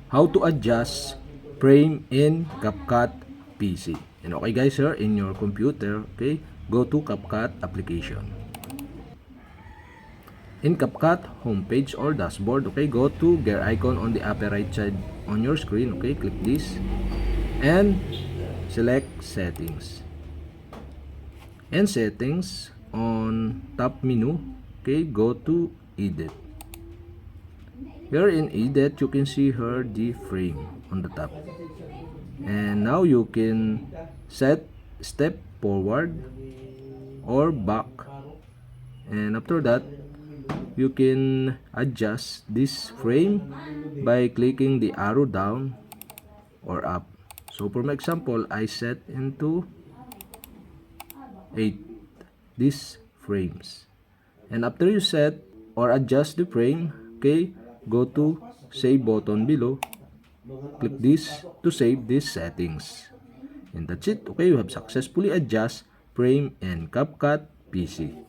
how to adjust frame in CapCut PC. And okay guys, here in your computer, okay, go to CapCut application. In CapCut homepage or dashboard, okay, go to gear icon on the upper right side on your screen, okay, click this and select settings. And settings on top menu, okay, go to edit. Here in edit, you can see here the frame on the top. And now you can set step forward or back, and after that you can adjust this frame by clicking the arrow down or up. So for my example, I set into 8 these frames, and after you set or adjust the frame, okay, go to save button below, click this to save these settings. And that's it. Okay, you have successfully adjusted frame in CapCut PC.